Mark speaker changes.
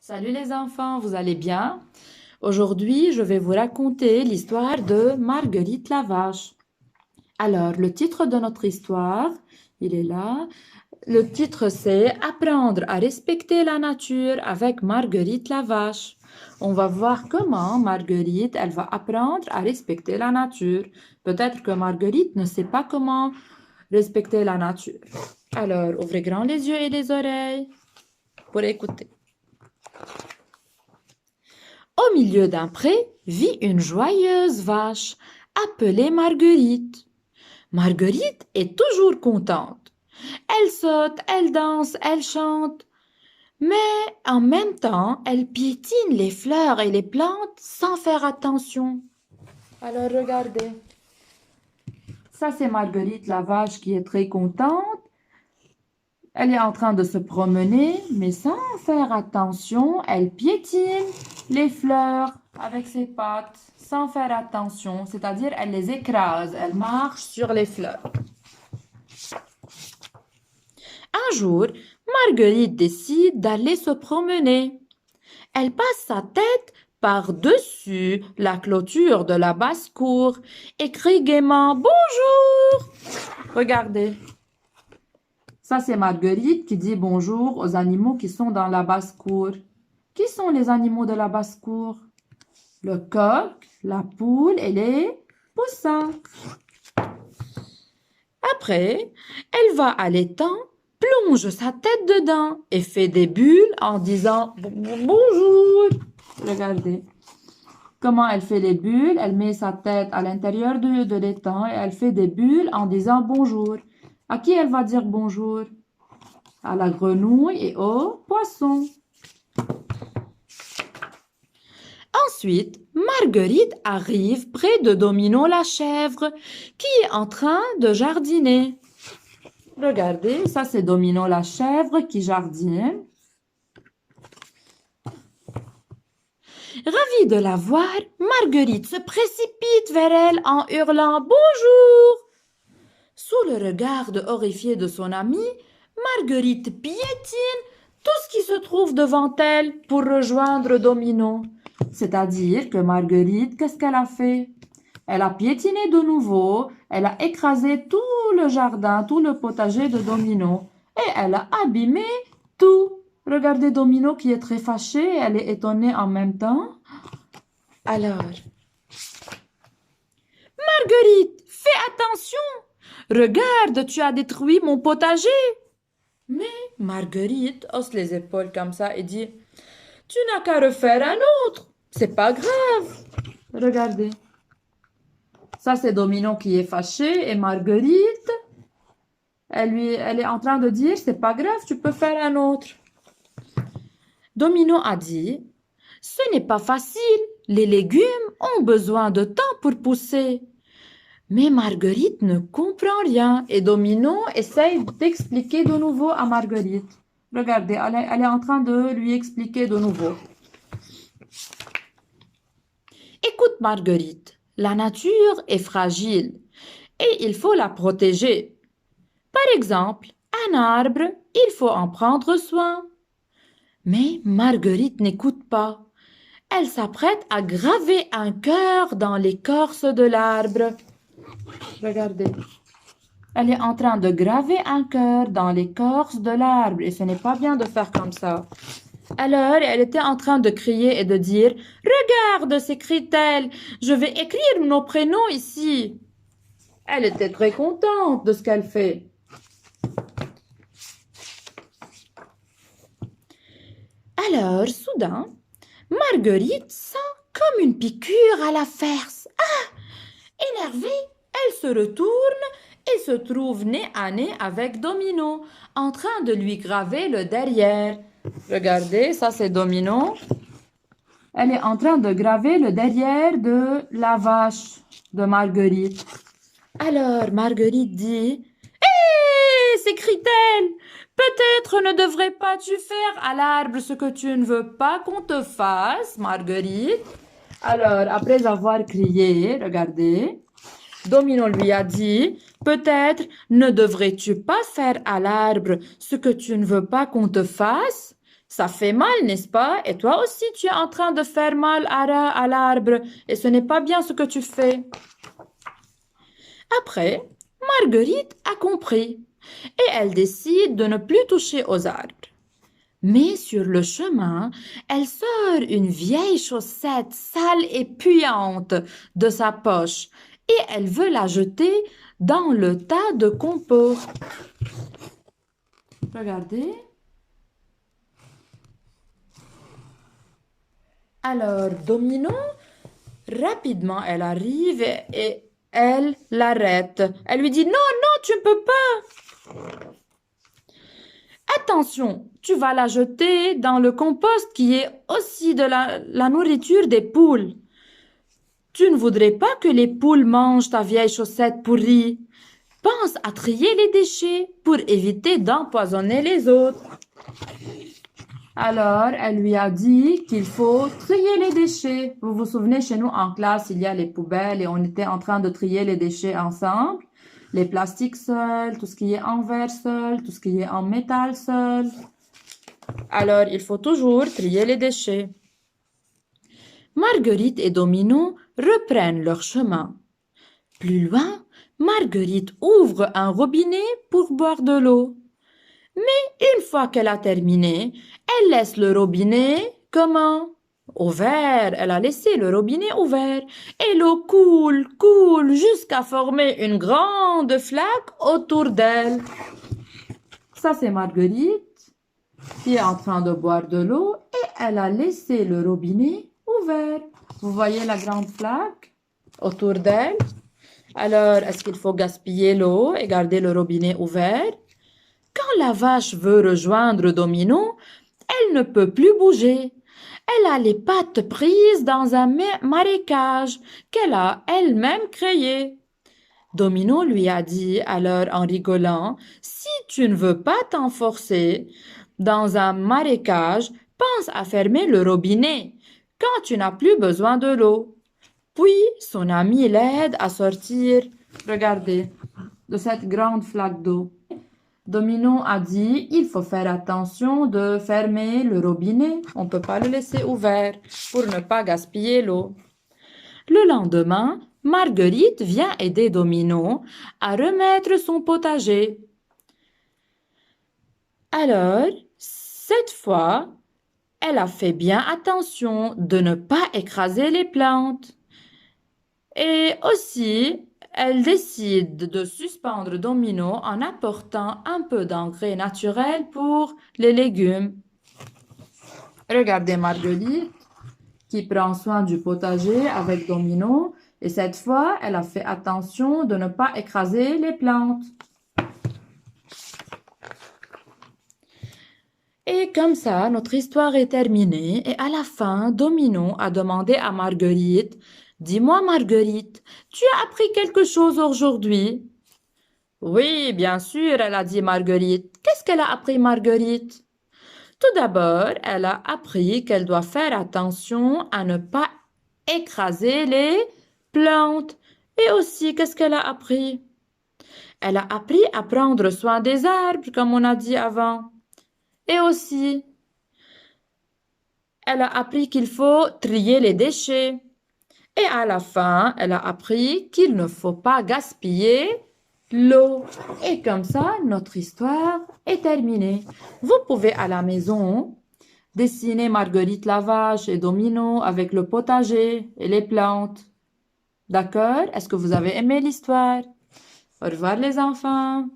Speaker 1: Salut les enfants, vous allez bien? Aujourd'hui, je vais vous raconter l'histoire de Marguerite la vache. Alors, le titre de notre histoire, il est là. Le titre, c'est Apprendre à respecter la nature avec Marguerite la vache. On va voir comment Marguerite, elle va apprendre à respecter la nature. Peut-être que Marguerite ne sait pas comment respecter la nature. Alors, ouvrez grand les yeux et les oreilles pour écouter. Au milieu d'un pré vit une joyeuse vache appelée Marguerite. Marguerite est toujours contente. Elle saute, elle danse, elle chante, mais en même temps, elle piétine les fleurs et les plantes sans faire attention. Alors regardez, ça c'est Marguerite la vache qui est très contente. Elle est en train de se promener, mais sans faire attention, elle piétine les fleurs avec ses pattes, sans faire attention, c'est-à-dire elle les écrase, elle marche sur les fleurs. Un jour, Marguerite décide d'aller se promener. Elle passe sa tête par-dessus la clôture de la basse-cour et crie gaiement Bonjour! Regardez. Ça, c'est Marguerite qui dit bonjour aux animaux qui sont dans la basse-cour. Qui sont les animaux de la basse-cour? Le coq, la poule et les poussins. Après, elle va à l'étang, plonge sa tête dedans et fait des bulles en disant bonjour. Regardez comment elle fait les bulles. Elle met sa tête à l'intérieur de l'étang et elle fait des bulles en disant bonjour. À qui elle va dire bonjour? À la grenouille et au poisson. Ensuite, Marguerite arrive près de Domino la chèvre qui est en train de jardiner. Regardez, ça c'est Domino la chèvre qui jardine. Ravie de la voir, Marguerite se précipite vers elle en hurlant Bonjour! Sous le regard horrifié de son amie, Marguerite piétine tout ce qui se trouve devant elle pour rejoindre Domino. C'est-à-dire que Marguerite, qu'est-ce qu'elle a fait? Elle a piétiné de nouveau, elle a écrasé tout le jardin, tout le potager de Domino et elle a abîmé tout. Regardez Domino qui est très fâchée, elle est étonnée en même temps. Alors, Marguerite, fais attention! Regarde, tu as détruit mon potager. Mais Marguerite hausse les épaules comme ça et dit, tu n'as qu'à refaire un autre. C'est pas grave. Regardez. Ça, c'est Domino qui est fâché et Marguerite, elle est en train de dire, c'est pas grave, tu peux faire un autre. Domino a dit, ce n'est pas facile. Les légumes ont besoin de temps pour pousser. Mais Marguerite ne comprend rien et Domino essaye d'expliquer de nouveau à Marguerite. Regardez, elle est en train de lui expliquer de nouveau. Écoute Marguerite, la nature est fragile et il faut la protéger. Par exemple, un arbre, il faut en prendre soin. Mais Marguerite n'écoute pas. Elle s'apprête à graver un cœur dans l'écorce de l'arbre. Regardez. Elle est en train de graver un cœur dans l'écorce de l'arbre et ce n'est pas bien de faire comme ça. Alors, elle était en train de crier et de dire « Regarde, s'écrie-t-elle, je vais écrire nos prénoms ici. » Elle était très contente de ce qu'elle fait. Alors, soudain, Marguerite sent comme une piqûre à la fesse. Ah! Énervée, elle se retourne et se trouve nez à nez avec Domino, en train de lui graver le derrière. Regardez, ça c'est Domino. Elle est en train de graver le derrière de la vache de Marguerite. Alors Marguerite dit « Hé !» s'écrie-t-elle. « Peut-être ne devrais pas-tu faire à l'arbre ce que tu ne veux pas qu'on te fasse, Marguerite ?» Alors, après avoir crié, regardez, Domino lui a dit, peut-être ne devrais-tu pas faire à l'arbre ce que tu ne veux pas qu'on te fasse? Ça fait mal, n'est-ce pas? Et toi aussi, tu es en train de faire mal à l'arbre, et ce n'est pas bien ce que tu fais. Après, Marguerite a compris, et elle décide de ne plus toucher aux arbres. Mais sur le chemin, elle sort une vieille chaussette sale et puante de sa poche, et elle veut la jeter dans le tas de compost. Regardez. Alors, Domino, rapidement, elle arrive et elle l'arrête. Elle lui dit, non, non, tu ne peux pas. Attention, tu vas la jeter dans le compost qui est aussi de la nourriture des poules. Tu ne voudrais pas que les poules mangent ta vieille chaussette pourrie. Pense à trier les déchets pour éviter d'empoisonner les autres. Alors, elle lui a dit qu'il faut trier les déchets. Vous vous souvenez, chez nous en classe, il y a les poubelles et on était en train de trier les déchets ensemble. Les plastiques seuls, tout ce qui est en verre seul, tout ce qui est en métal seul. Alors, il faut toujours trier les déchets. Marguerite et Domino reprennent leur chemin. Plus loin, Marguerite ouvre un robinet pour boire de l'eau. Mais une fois qu'elle a terminé, elle laisse le robinet comment? Ouvert. Elle a laissé le robinet ouvert. Et l'eau coule, coule jusqu'à former une grande flaque autour d'elle. Ça, c'est Marguerite qui est en train de boire de l'eau et elle a laissé le robinet ouvert. Vous voyez la grande flaque autour d'elle? Alors, est-ce qu'il faut gaspiller l'eau et garder le robinet ouvert? Quand la vache veut rejoindre Domino, elle ne peut plus bouger. Elle a les pattes prises dans un marécage qu'elle a elle-même créé. Domino lui a dit alors en rigolant, si tu ne veux pas t'enforcer dans un marécage, pense à fermer le robinet quand tu n'as plus besoin de l'eau. Puis son ami l'aide à sortir, regardez, de cette grande flaque d'eau. Domino a dit, il faut faire attention de fermer le robinet. On ne peut pas le laisser ouvert pour ne pas gaspiller l'eau. Le lendemain, Marguerite vient aider Domino à remettre son potager. Alors, cette fois, elle a fait bien attention de ne pas écraser les plantes. Et aussi, elle décide de suspendre Domino en apportant un peu d'engrais naturel pour les légumes. Regardez Marguerite qui prend soin du potager avec Domino et cette fois, elle a fait attention de ne pas écraser les plantes. Et comme ça, notre histoire est terminée et à la fin, Domino a demandé à Marguerite, dis-moi Marguerite, tu as appris quelque chose aujourd'hui? Oui, bien sûr, elle a dit Marguerite. Qu'est-ce qu'elle a appris Marguerite? Tout d'abord, elle a appris qu'elle doit faire attention à ne pas écraser les plantes. Et aussi, qu'est-ce qu'elle a appris? Elle a appris à prendre soin des arbres, comme on a dit avant. Et aussi, elle a appris qu'il faut trier les déchets. Et à la fin, elle a appris qu'il ne faut pas gaspiller l'eau. Et comme ça, notre histoire est terminée. Vous pouvez à la maison dessiner Marguerite la vache et Domino avec le potager et les plantes. D'accord? Est-ce que vous avez aimé l'histoire? Au revoir les enfants.